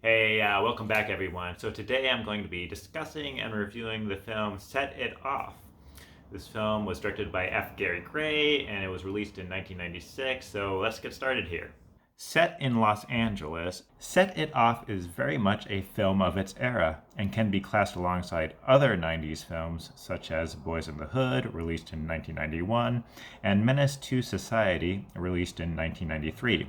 Hey, welcome back everyone. So today I'm going to be discussing and reviewing the film Set It Off. This film was directed by F. Gary Gray and it was released in 1996, so let's get started here. Set in Los Angeles, Set It Off is very much a film of its era and can be classed alongside other 90s films such as Boys in the Hood, released in 1991, and Menace to Society, released in 1993,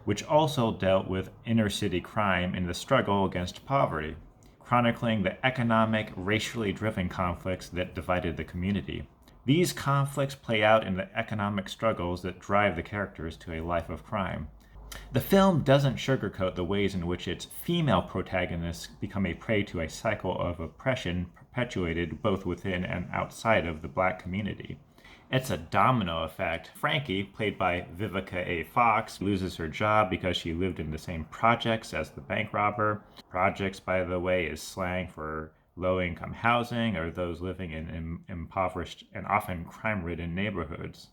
which also dealt with inner city crime in the struggle against poverty, chronicling the economic, racially driven conflicts that divided the community. These conflicts play out in the economic struggles that drive the characters to a life of crime. The film doesn't sugarcoat the ways in which its female protagonists become a prey to a cycle of oppression perpetuated both within and outside of the black community. It's a domino effect. Frankie, played by Vivica A. Fox, loses her job because she lived in the same projects as the bank robber. Projects, by the way, is slang for low-income housing or those living in impoverished and often crime-ridden neighborhoods.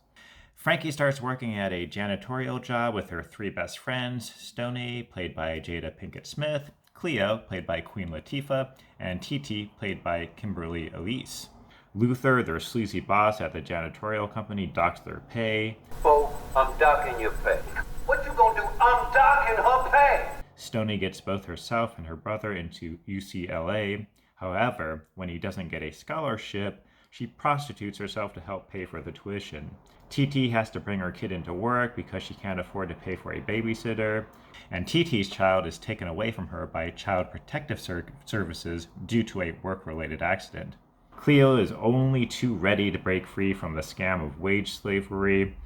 Frankie starts working at a janitorial job with her three best friends, Stoney, played by Jada Pinkett Smith, Cleo, played by Queen Latifah, and Titi, played by Kimberly Elise. Luther, their sleazy boss at the janitorial company, docks their pay. Oh, I'm docking your pay. What you gonna do? I'm docking her pay! Stoney gets both herself and her brother into UCLA. However, when he doesn't get a scholarship, she prostitutes herself to help pay for the tuition. TT has to bring her kid into work because she can't afford to pay for a babysitter, and TT's child is taken away from her by Child Protective Services due to a work-related accident. Cleo is only too ready to break free from the scam of wage slavery.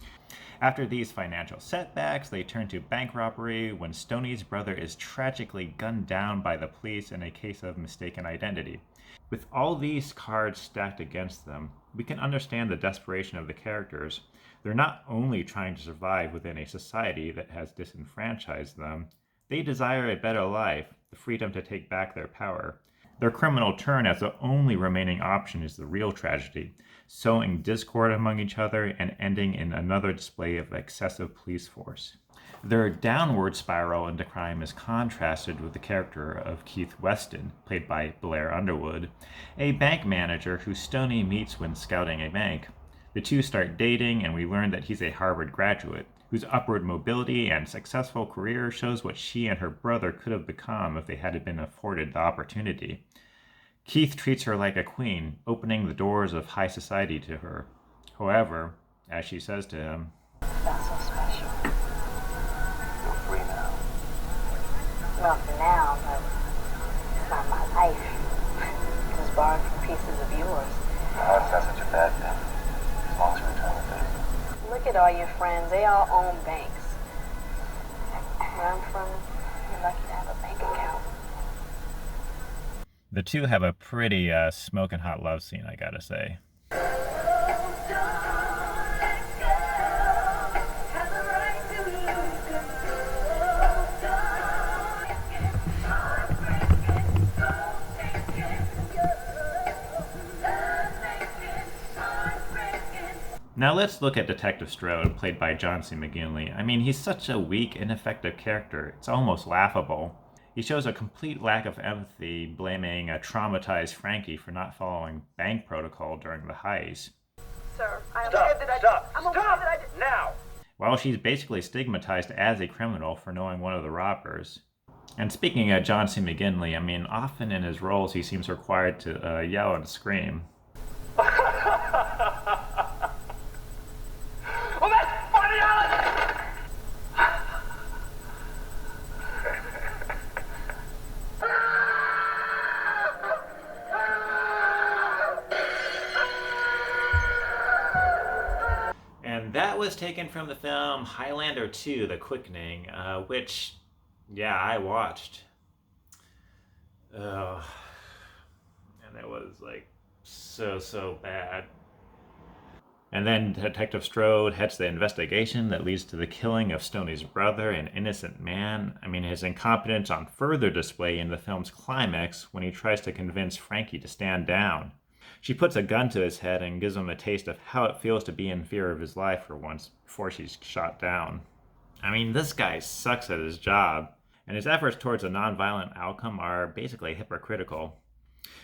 After these financial setbacks, they turn to bank robbery when Stoney's brother is tragically gunned down by the police in a case of mistaken identity. With all these cards stacked against them, we can understand the desperation of the characters. They're not only trying to survive within a society that has disenfranchised them, they desire a better life, the freedom to take back their power. Their criminal turn as the only remaining option is the real tragedy, sowing discord among each other and ending in another display of excessive police force. Their downward spiral into crime is contrasted with the character of Keith Weston, played by Blair Underwood, a bank manager who Stoney meets when scouting a bank. The two start dating, and we learn that he's a Harvard graduate, whose upward mobility and successful career shows what she and her brother could have become if they had been afforded the opportunity. Keith treats her like a queen, opening the doors of high society to her. However, as she says to him, "That's so special." You're free now. Well, for now, but it's not my life. It was borrowed from pieces of yours. How is that such a bad thing? As long as you return the favor. Look at all your friends. They all own banks. Where I'm from, you're lucky to have a bank account. the two have a pretty smoking hot love scene, I gotta say. Now let's look at Detective Strode, played by John C. McGinley. I mean, he's such a weak, ineffective character. It's almost laughable. He shows a complete lack of empathy, blaming a traumatized Frankie for not following bank protocol during the heist. Sir, I am Stop! aware that I Stop! I'm aware Stop! that I did. Now! While she's basically stigmatized as a criminal for knowing one of the robbers. And speaking of John C. McGinley, I mean, often in his roles he seems required to yell and scream. Well, that's funny, Alex! And that was taken from the film Highlander 2, The Quickening, which, yeah, I watched. And it was, like, so bad. And then Detective Strode heads the investigation that leads to the killing of Stoney's brother, an innocent man. I mean, his incompetence on further display in the film's climax when he tries to convince Frankie to stand down. She puts a gun to his head and gives him a taste of how it feels to be in fear of his life for once before she's shot down. I mean, this guy sucks at his job. and his efforts towards a nonviolent outcome are basically hypocritical.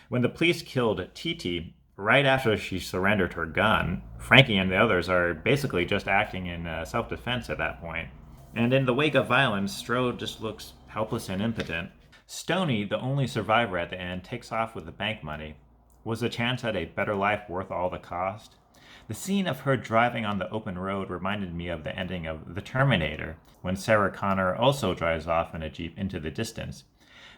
When the police killed Titi right after she surrendered her gun, Frankie and the others are basically just acting in self-defense at that point. And in the wake of violence, Strode just looks helpless and impotent. Stoney, the only survivor at the end, takes off with the bank money. Was the chance at a better life worth all the cost? The scene of her driving on the open road reminded me of the ending of The Terminator, when Sarah Connor also drives off in a Jeep into the distance.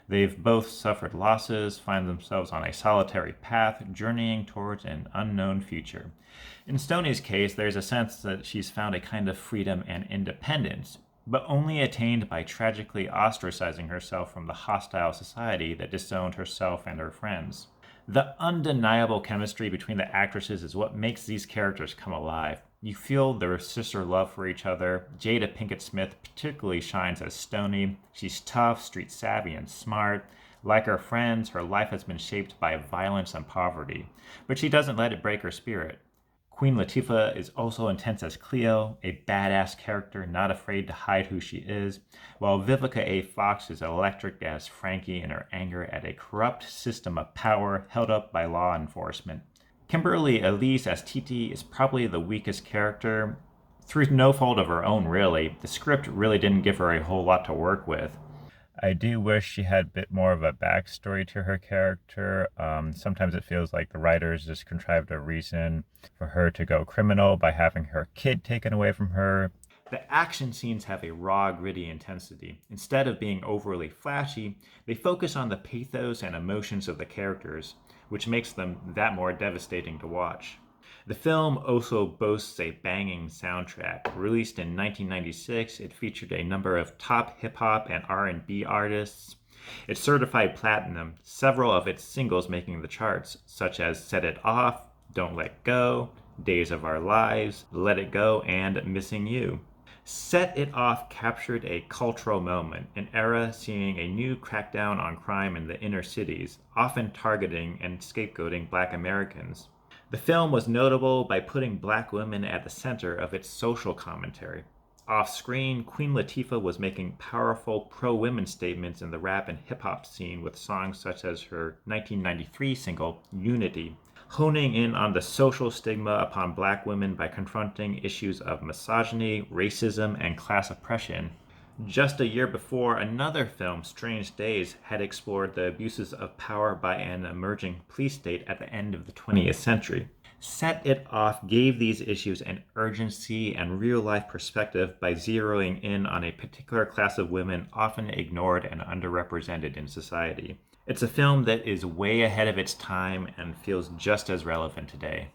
They've both suffered losses, find themselves on a solitary path, journeying towards an unknown future. In Stoney's case, there's a sense that she's found a kind of freedom and independence, but only attained by tragically ostracizing herself from the hostile society that disowned herself and her friends. The undeniable chemistry between the actresses is what makes these characters come alive. You feel their sister love for each other. Jada Pinkett Smith particularly shines as Stoney. She's tough, street savvy, and smart. Like her friends, her life has been shaped by violence and poverty, but she doesn't let it break her spirit. Queen Latifah is also intense as Cleo, a badass character not afraid to hide who she is, while Vivica A. Fox is electric as Frankie in her anger at a corrupt system of power held up by law enforcement. Kimberly Elise as Titi is probably the weakest character. Through no fault of her own, really. The script really didn't give her a whole lot to work with. I do wish she had a bit more of a backstory to her character. Sometimes it feels like the writers just contrived a reason for her to go criminal by having her kid taken away from her. The action scenes have a raw, gritty intensity. Instead of being overly flashy, they focus on the pathos and emotions of the characters, which makes them that more devastating to watch. The film also boasts a banging soundtrack. Released in 1996, it featured a number of top hip-hop and R&B artists. It's certified platinum, several of its singles making the charts, such as Set It Off, Don't Let Go, Days of Our Lives, Let It Go, and Missing You. Set It Off captured a cultural moment, an era seeing a new crackdown on crime in the inner cities, often targeting and scapegoating Black Americans. The film was notable by putting Black women at the center of its social commentary. Off-screen, Queen Latifah was making powerful pro-women statements in the rap and hip-hop scene with songs such as her 1993 single, Unity, honing in on the social stigma upon Black women by confronting issues of misogyny, racism, and class oppression. Just a year before, another film, Strange Days, had explored the abuses of power by an emerging police state at the end of the 20th century. Set It Off gave these issues an urgency and real-life perspective by zeroing in on a particular class of women often ignored and underrepresented in society. It's a film that is way ahead of its time and feels just as relevant today.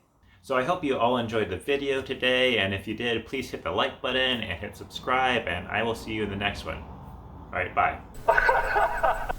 So I hope you all enjoyed the video today, and if you did, please hit the like button and hit subscribe, and I will see you in the next one. Alright, bye.